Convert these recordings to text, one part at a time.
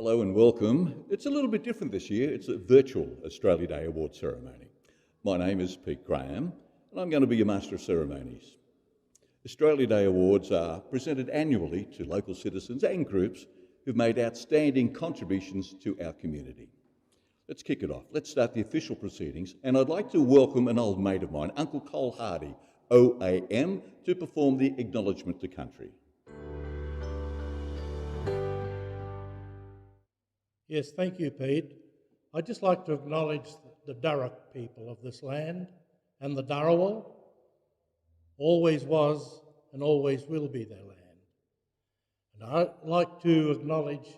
Hello and welcome. It's a little bit different this year. It's a virtual Australia Day Award ceremony. My name is Pete Graham and I'm going to be your Master of Ceremonies. Australia Day Awards are presented annually to local citizens and groups who've made outstanding contributions to our community. Let's kick it off. Let's start the official proceedings, and I'd like to welcome an old mate of mine, Uncle Cole Hardy, OAM, to perform the acknowledgement to country. Yes, thank you, Pete. I'd just like to acknowledge the Darug people of this land and the Dharawal. Always was and always will be their land. And I'd like to acknowledge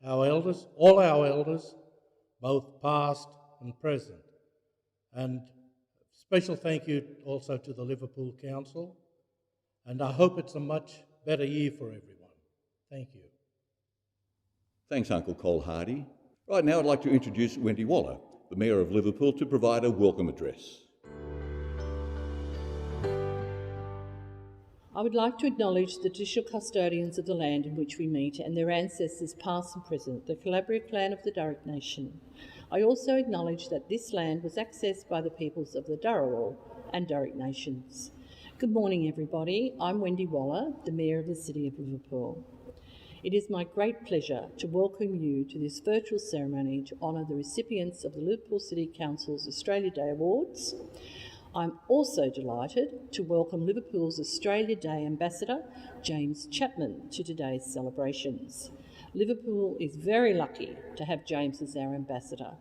our elders, all our elders, both past and present. And special thank you also to the Liverpool Council. And I hope it's a much better year for everyone. Thank you. Thanks, Uncle Cole Hardy. Right now I'd like to introduce Wendy Waller, the Mayor of Liverpool, to provide a welcome address. I would like to acknowledge the traditional custodians of the land in which we meet and their ancestors past and present, the Calabria clan of the Darug Nation. I also acknowledge that this land was accessed by the peoples of the Dharawal and Darug Nations. Good morning, everybody. I'm Wendy Waller, the Mayor of the City of Liverpool. It is my great pleasure to welcome you to this virtual ceremony to honour the recipients of the Liverpool City Council's Australia Day Awards. I'm also delighted to welcome Liverpool's Australia Day Ambassador, James Chapman, to today's celebrations. Liverpool is very lucky to have James as our ambassador.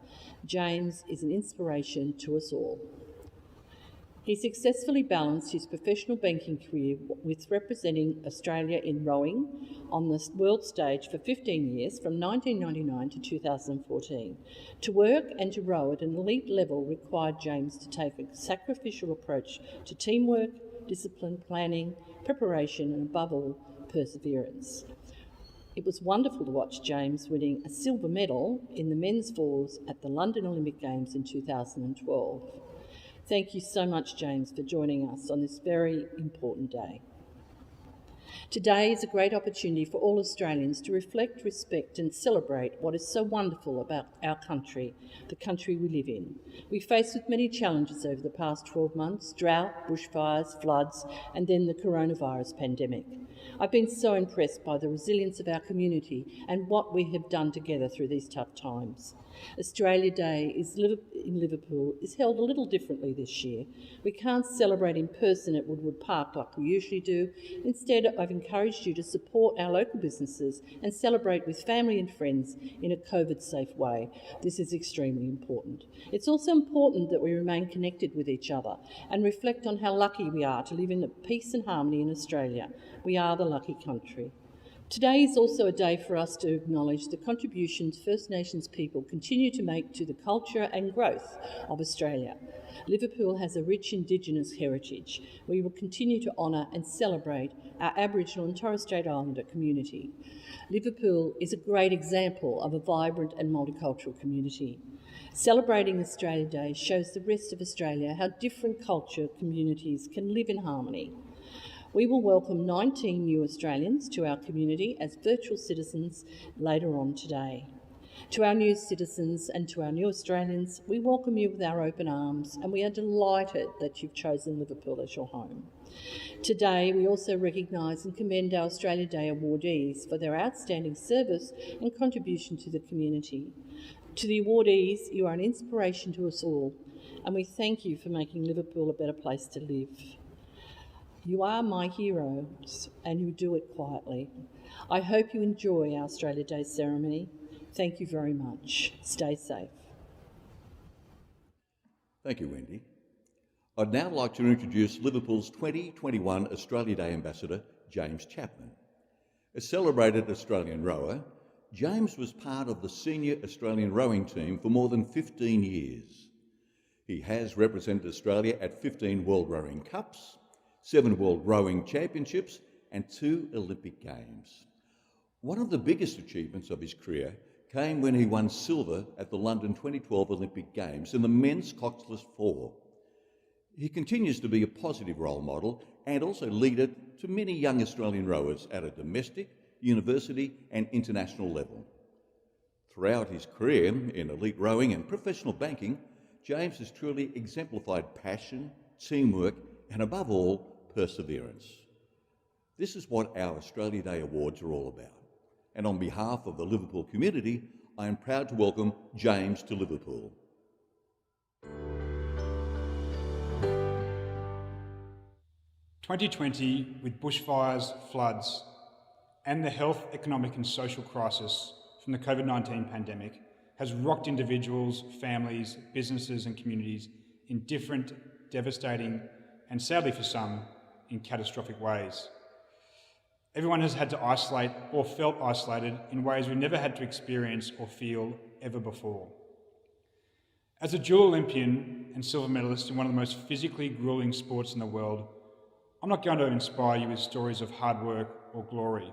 James is an inspiration to us all. He successfully balanced his professional banking career with representing Australia in rowing on the world stage for 15 years, from 1999 to 2014. To work and to row at an elite level required James to take a sacrificial approach to teamwork, discipline, planning, preparation, and above all, perseverance. It was wonderful to watch James winning a silver medal in the men's fours at the London Olympic Games in 2012. Thank you so much, James, for joining us on this very important day. Today is a great opportunity for all Australians to reflect, respect and celebrate what is so wonderful about our country, the country we live in. We faced with many challenges over the past 12 months: drought, bushfires, floods and then the coronavirus pandemic. I've been so impressed by the resilience of our community and what we have done together through these tough times. Australia Day in Liverpool is held a little differently this year. We can't celebrate in person at Woodward Park like we usually do. Instead, I've encouraged you to support our local businesses and celebrate with family and friends in a COVID-safe way. This is extremely important. It's also important that we remain connected with each other and reflect on how lucky we are to live in peace and harmony in Australia. We are the lucky country. Today is also a day for us to acknowledge the contributions First Nations people continue to make to the culture and growth of Australia. Liverpool has a rich Indigenous heritage. We will continue to honour and celebrate our Aboriginal and Torres Strait Islander community. Liverpool is a great example of a vibrant and multicultural community. Celebrating Australia Day shows the rest of Australia how different culture communities can live in harmony. We will welcome 19 new Australians to our community as virtual citizens later on today. To our new citizens and to our new Australians, we welcome you with our open arms and we are delighted that you've chosen Liverpool as your home. Today, we also recognise and commend our Australia Day awardees for their outstanding service and contribution to the community. To the awardees, you are an inspiration to us all, and we thank you for making Liverpool a better place to live. You are my heroes, and you do it quietly. I hope you enjoy our Australia Day ceremony. Thank you very much. Stay safe. Thank you, Wendy. I'd now like to introduce Liverpool's 2021 Australia Day Ambassador, James Chapman. A celebrated Australian rower, James was part of the senior Australian rowing team for more than 15 years. He has represented Australia at 15 World Rowing Cups, 7 World Rowing Championships and 2 Olympic Games. One of the biggest achievements of his career came when he won silver at the London 2012 Olympic Games in the men's coxless 4. He continues to be a positive role model and also leader to many young Australian rowers at a domestic, university and international level. Throughout his career in elite rowing and professional banking, James has truly exemplified passion, teamwork, and above all, perseverance. This is what our Australia Day Awards are all about. And on behalf of the Liverpool community, I am proud to welcome James to Liverpool. "2020, with bushfires, floods, and the health, economic and social crisis from the COVID-19 pandemic, has rocked individuals, families, businesses and communities in different, devastating, and sadly for some, in catastrophic ways. Everyone has had to isolate or felt isolated in ways we never had to experience or feel ever before. As a dual Olympian and silver medalist in one of the most physically gruelling sports in the world, I'm not going to inspire you with stories of hard work or glory.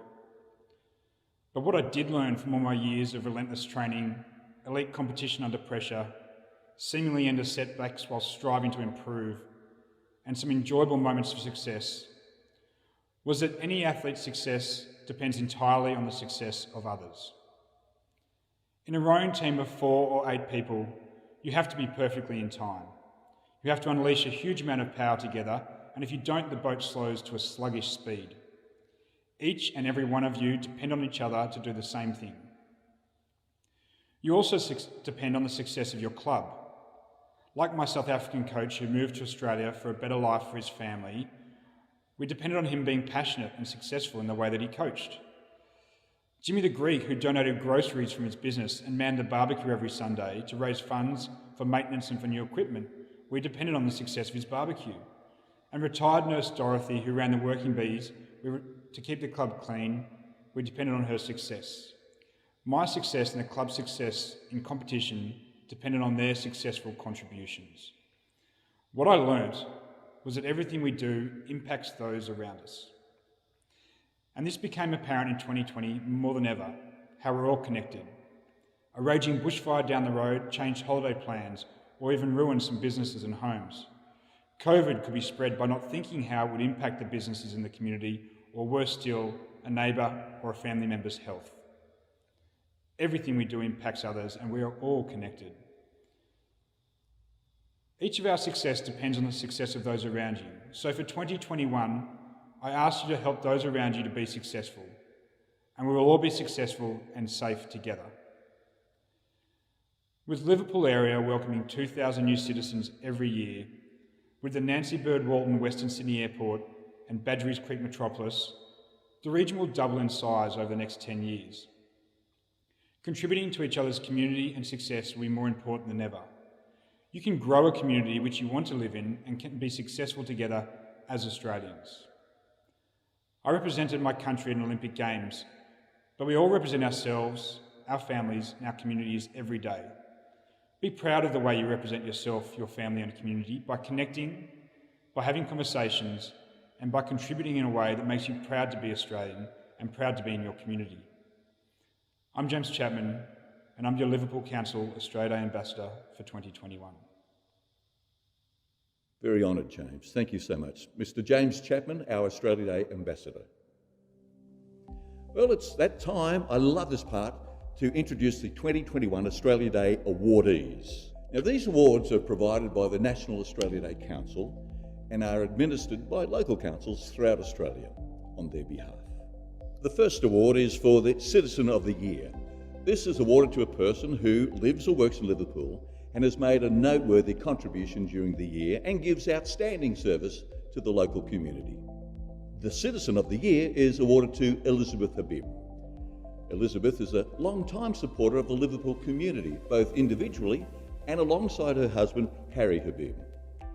But what I did learn from all my years of relentless training, elite competition under pressure, seemingly endless setbacks while striving to improve, and some enjoyable moments of success, was that any athlete's success depends entirely on the success of others. In a rowing team of 4 or 8 people, you have to be perfectly in time. You have to unleash a huge amount of power together, and if you don't, the boat slows to a sluggish speed. Each and every one of you depend on each other to do the same thing. You also depend on the success of your club. Like my South African coach who moved to Australia for a better life for his family, we depended on him being passionate and successful in the way that he coached. Jimmy the Greek, who donated groceries from his business and manned the barbecue every Sunday to raise funds for maintenance and for new equipment, we depended on the success of his barbecue. And retired nurse Dorothy, who ran the working bees to keep the club clean, we depended on her success. My success and the club's success in competition depended on their successful contributions. What I learnt was that everything we do impacts those around us. And this became apparent in 2020 more than ever, how we're all connected. A raging bushfire down the road changed holiday plans or even ruined some businesses and homes. COVID could be spread by not thinking how it would impact the businesses in the community, or worse still, a neighbour or a family member's health. Everything we do impacts others, and we are all connected. Each of our success depends on the success of those around you. So for 2021, I ask you to help those around you to be successful, and we will all be successful and safe together. With Liverpool area welcoming 2,000 new citizens every year, with the Nancy Bird Walton Western Sydney Airport and Badgerys Creek Metropolis, the region will double in size over the next 10 years. Contributing to each other's community and success will be more important than ever. You can grow a community which you want to live in and can be successful together as Australians. I represented my country in Olympic Games, but we all represent ourselves, our families and our communities every day. Be proud of the way you represent yourself, your family and community by connecting, by having conversations, and by contributing in a way that makes you proud to be Australian and proud to be in your community. I'm James Chapman, and I'm your Liverpool Council Australia Day Ambassador for 2021. Very honoured, James. Thank you so much. Mr. James Chapman, our Australia Day Ambassador. Well, it's that time. I love this part to introduce the 2021 Australia Day awardees. Now, these awards are provided by the National Australia Day Council and are administered by local councils throughout Australia on their behalf. The first award is for the Citizen of the Year. This is awarded to a person who lives or works in Liverpool and has made a noteworthy contribution during the year and gives outstanding service to the local community. The Citizen of the Year is awarded to Elizabeth Habib. Elizabeth is a long-time supporter of the Liverpool community, both individually and alongside her husband, Harry Habib.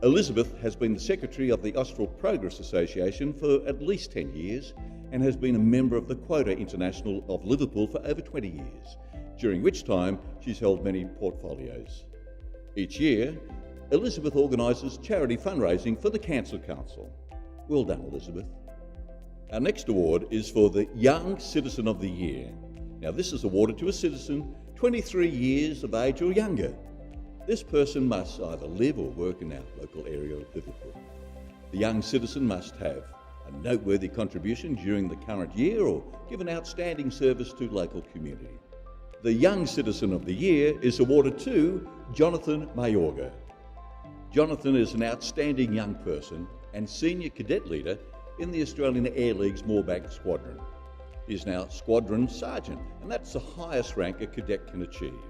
Elizabeth has been the Secretary of the Austral Progress Association for at least 10 years and has been a member of the Quota International of Liverpool for over 20 years, during which time she's held many portfolios. Each year, Elizabeth organises charity fundraising for the Cancer Council. Well done, Elizabeth. Our next award is for the Young Citizen of the Year. Now, this is awarded to a citizen 23 years of age or younger. This person must either live or work in our local area of Liverpool. The young citizen must have a noteworthy contribution during the current year or give an outstanding service to local community. The Young Citizen of the Year is awarded to Jonathan Mayorga. Jonathan is an outstanding young person and senior cadet leader in the Australian Air League's Mooreback Squadron. He is now Squadron Sergeant, and that's the highest rank a cadet can achieve.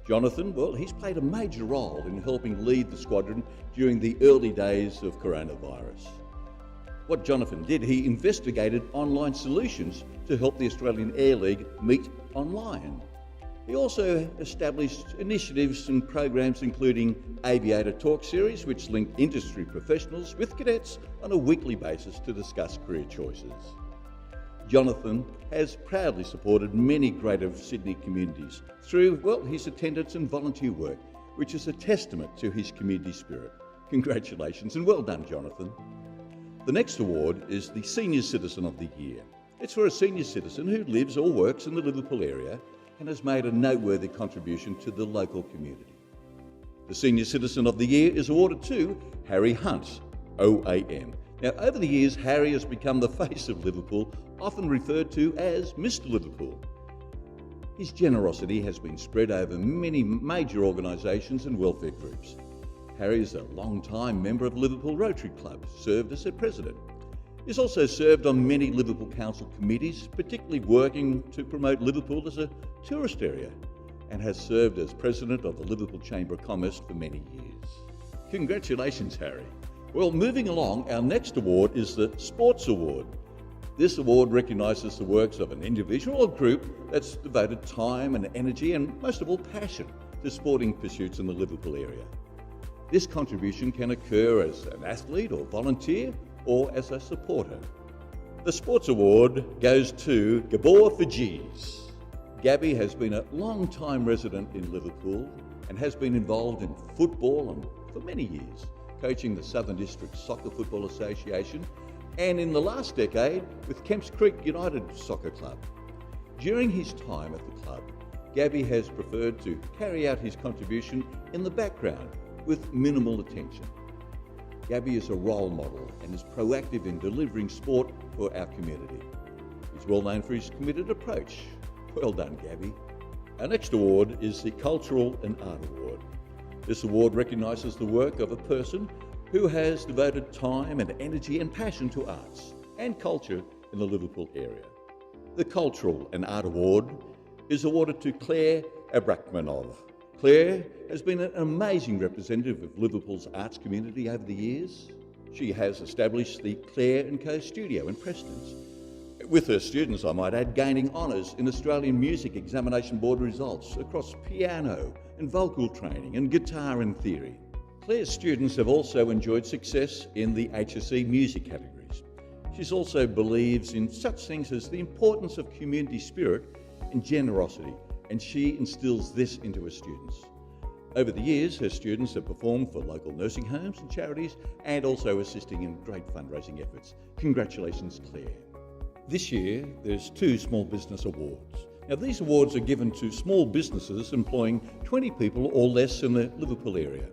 Jonathan, well, he's played a major role in helping lead the squadron during the early days of coronavirus. What Jonathan did, he investigated online solutions to help the Australian Air League meet online. He also established initiatives and programs including Aviator Talk Series, which linked industry professionals with cadets on a weekly basis to discuss career choices. Jonathan has proudly supported many Greater Sydney communities through, well, his attendance and volunteer work, which is a testament to his community spirit. Congratulations and well done, Jonathan. The next award is the Senior Citizen of the Year. It's for a senior citizen who lives or works in the Liverpool area and has made a noteworthy contribution to the local community. The Senior Citizen of the Year is awarded to Harry Hunt, OAM. Now, over the years, Harry has become the face of Liverpool, often referred to as Mr. Liverpool. His generosity has been spread over many major organisations and welfare groups. Harry is a long-time member of Liverpool Rotary Club, served as their president. He's also served on many Liverpool Council committees, particularly working to promote Liverpool as a tourist area, and has served as president of the Liverpool Chamber of Commerce for many years. Congratulations, Harry. Well, moving along, our next award is the Sports Award. This award recognises the works of an individual or group that's devoted time and energy and, most of all, passion to sporting pursuits in the Liverpool area. This contribution can occur as an athlete or volunteer or as a supporter. The Sports Award goes to Gabor Fajiz. Gabby has been a long-time resident in Liverpool and has been involved in football for many years, coaching the Southern District Soccer Football Association and in the last decade with Kemps Creek United Soccer Club. During his time at the club, Gabby has preferred to carry out his contribution in the background with minimal attention. Gabby is a role model and is proactive in delivering sport for our community. He's well known for his committed approach. Well done, Gabby. Our next award is the Cultural and Art Award. This award recognises the work of a person who has devoted time and energy and passion to arts and culture in the Liverpool area. The Cultural and Art Award is awarded to Claire Abrakmanov. Claire has been an amazing representative of Liverpool's arts community over the years. She has established the Claire & Co studio in Prestons, with her students, I might add, gaining honours in Australian Music Examination Board results across piano and vocal training and guitar and theory. Claire's students have also enjoyed success in the HSC music categories. She also believes in such things as the importance of community spirit and generosity, and she instills this into her students. Over the years, her students have performed for local nursing homes and charities and also assisting in great fundraising efforts. Congratulations, Claire. This year, there's 2 Small Business Awards. Now, these awards are given to small businesses employing 20 people or less in the Liverpool area.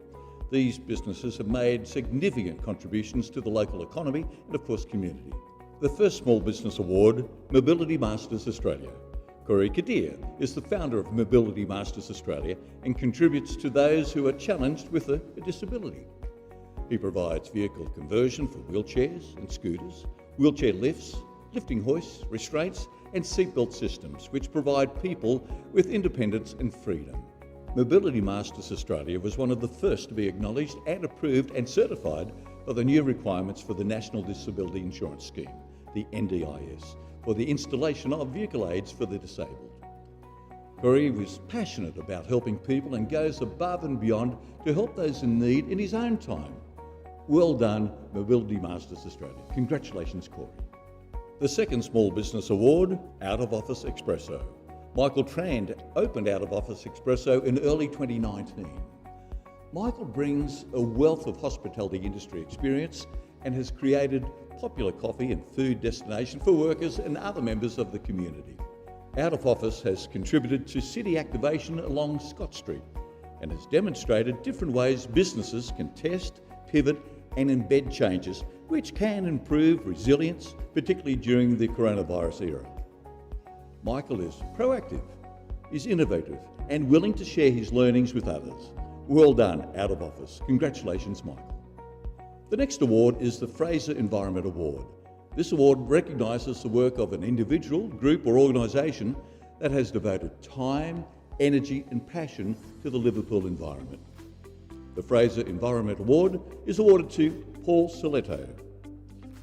These businesses have made significant contributions to the local economy and, of course, community. The first Small Business Award, Mobility Masters Australia. Corey Kadir is the founder of Mobility Masters Australia and contributes to those who are challenged with a disability. He provides vehicle conversion for wheelchairs and scooters, wheelchair lifts, lifting hoists, restraints and seatbelt systems which provide people with independence and freedom. Mobility Masters Australia was one of the first to be acknowledged and approved and certified by the new requirements for the National Disability Insurance Scheme, the NDIS, for the installation of vehicle aids for the disabled. Corey was passionate about helping people and goes above and beyond to help those in need in his own time. Well done, Mobility Masters Australia. Congratulations, Corey. The second Small Business Award, Out of Office Expresso. Michael Trand opened Out of Office Expresso in early 2019. Michael brings a wealth of hospitality industry experience and has created popular coffee and food destination for workers and other members of the community. Out of Office has contributed to city activation along Scott Street and has demonstrated different ways businesses can test, pivot and embed changes which can improve resilience, particularly during the coronavirus era. Michael is proactive is innovative and willing to share his learnings with others. Well done, out of office. Congratulations, Michael. The next award is the Fraser Environment Award. This award recognises the work of an individual, group or organisation that has devoted time, energy and passion to the Liverpool environment. The Fraser Environment Award is awarded to Paul Soletto.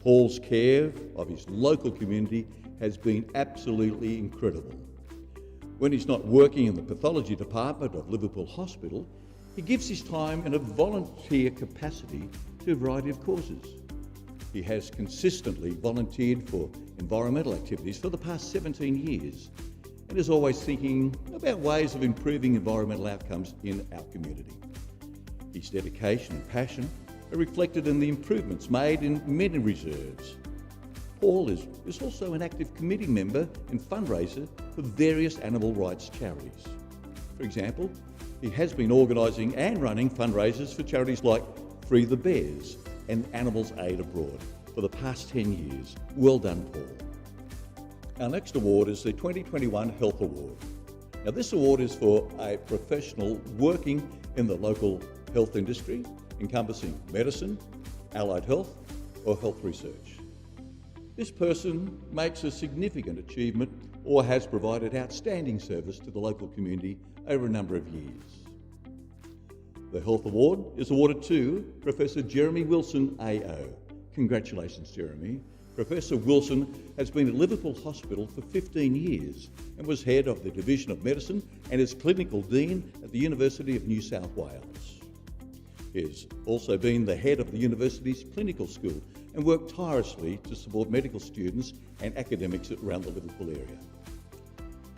Paul's care of his local community has been absolutely incredible. When he's not working in the pathology department of Liverpool Hospital, he gives his time in a volunteer capacity to a variety of causes. He has consistently volunteered for environmental activities for the past 17 years and is always thinking about ways of improving environmental outcomes in our community. His dedication and passion are reflected in the improvements made in many reserves. Paul is also an active committee member and fundraiser for various animal rights charities. For example, he has been organising and running fundraisers for charities like Free the Bears and Animals Aid Abroad for the past 10 years. Well done, Paul. Our next award is the 2021 Health Award. Now, this award is for a professional working in the local health industry, encompassing medicine, allied health, or health research. This person makes a significant achievement or has provided outstanding service to the local community over a number of years. The Health Award is awarded to Professor Jeremy Wilson AO. Congratulations, Jeremy. Professor Wilson has been at Liverpool Hospital for 15 years and was head of the Division of Medicine and is Clinical Dean at the University of New South Wales. He has also been the head of the university's clinical school and worked tirelessly to support medical students and academics around the Liverpool area.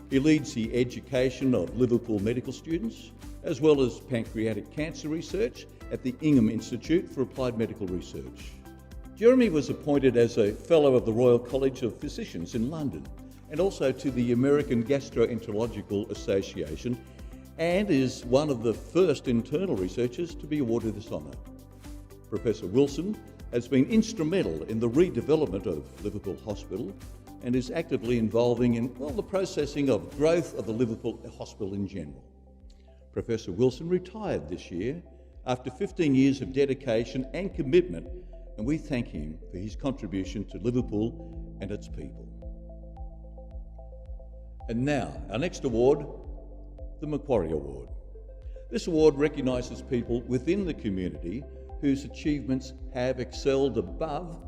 He leads the education of Liverpool medical students, as well as pancreatic cancer research at the Ingham Institute for Applied Medical Research. Jeremy was appointed as a Fellow of the Royal College of Physicians in London and also to the American Gastroenterological Association, and is one of the first internal researchers to be awarded this honour. Professor Wilson has been instrumental in the redevelopment of Liverpool Hospital and is actively involving in the processing of growth of the Liverpool Hospital in general. Professor Wilson retired this year after 15 years of dedication and commitment, and we thank him for his contribution to Liverpool and its people. And now, our next award, the Macquarie Award. This award recognises people within the community whose achievements have excelled above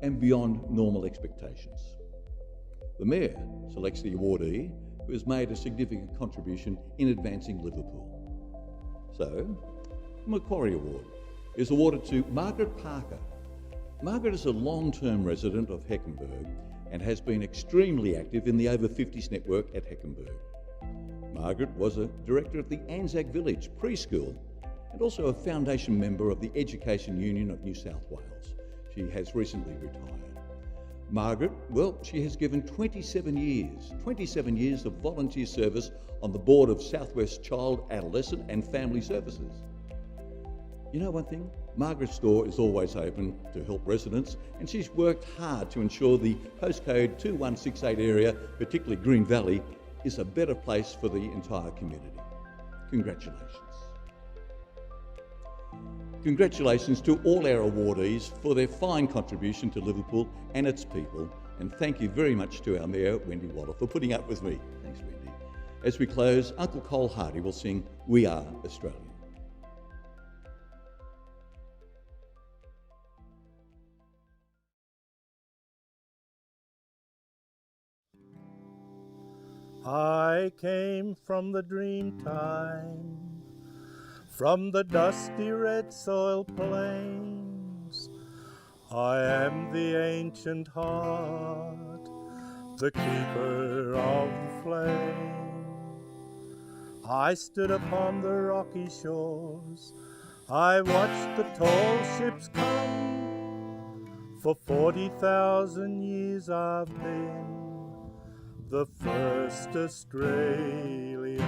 and beyond normal expectations. The Mayor selects the awardee who has made a significant contribution in advancing Liverpool. So, the Macquarie Award is awarded to Margaret Parker. Margaret is a long-term resident of Heckenberg and has been extremely active in the Over 50s network at Heckenberg. Margaret was a director of the Anzac Village Preschool and also a foundation member of the Education Union of New South Wales. She has recently retired. Margaret, she has given 27 years of volunteer service on the board of Southwest Child, Adolescent and Family Services. You know one thing? Margaret's door is always open to help residents, and she's worked hard to ensure the postcode 2168 area, particularly Green Valley, is a better place for the entire community. Congratulations. Congratulations to all our awardees for their fine contribution to Liverpool and its people, and thank you very much to our Mayor, Wendy Waller, for putting up with me. Thanks, Wendy. As we close, Uncle Cole Hardy will sing We Are Australian. I came from the dream time, from the dusty red soil plains. I am the ancient heart, the keeper of the flame. I stood upon the rocky shores, I watched the tall ships come. For 40,000 years I've been the first Australian.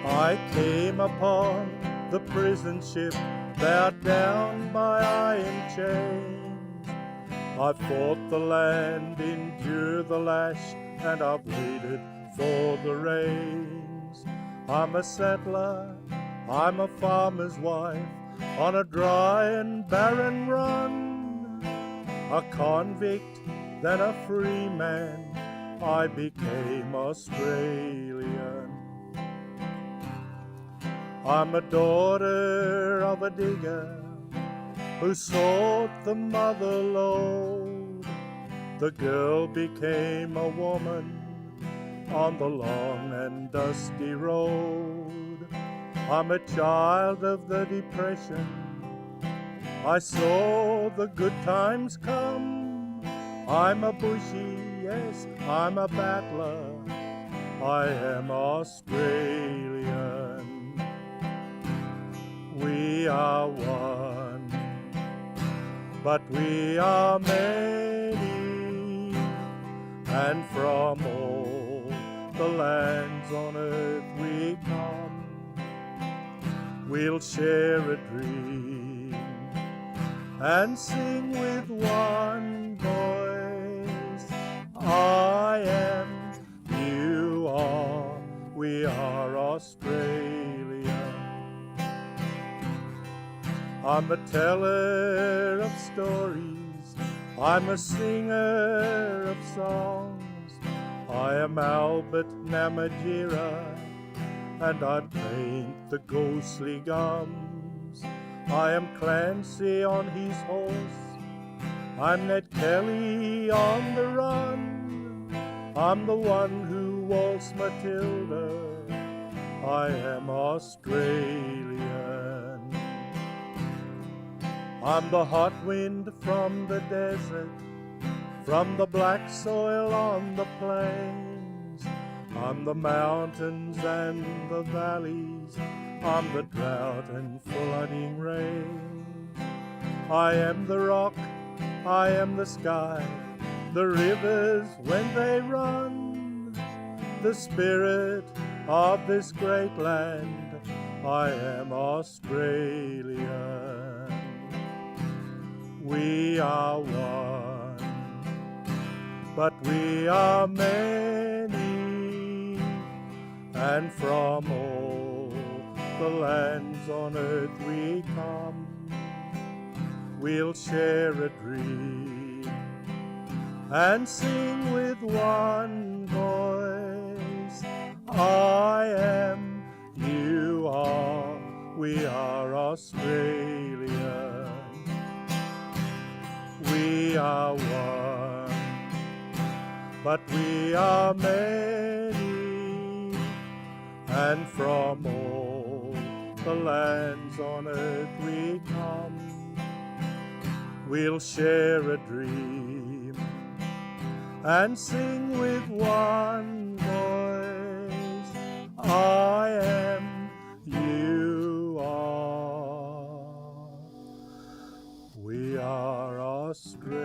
I came upon the prison ship, bowed down by iron chains. I've fought the land, endured the lash, and I've waited for the rains. I'm a settler, I'm a farmer's wife, on a dry and barren run. A convict, then a free man, I became Australian. I'm a daughter of a digger who sought the mother lode. The girl became a woman on the long and dusty road. I'm a child of the Depression, I saw the good times come. I'm a bushy, yes, I'm a battler, I am Australian. We are one, but we are many, and from all the lands on earth we come. We'll share a dream and sing with one voice. I am, you are, we are Australia. I'm a teller of stories, I'm a singer of songs. I am Albert Namatjira, and I paint the ghostly gums. I am Clancy on his horse, I'm Ned Kelly on the run. I'm the one who waltzed Matilda, I am Australian. I'm the hot wind from the desert, from the black soil on the plains. I'm the mountains and the valleys, I'm the drought and flooding rains. I am the rock, I am the sky, the rivers when they run. The spirit of this great land, I am Australian. We are one, but we are many, and from all the lands on earth we come. We'll share a dream and sing with one voice. I am, you are, we are Australia. We are one, but we are many, and from all the lands on earth we come. We'll share a dream and sing with one voice. I am, you are, we are Australia.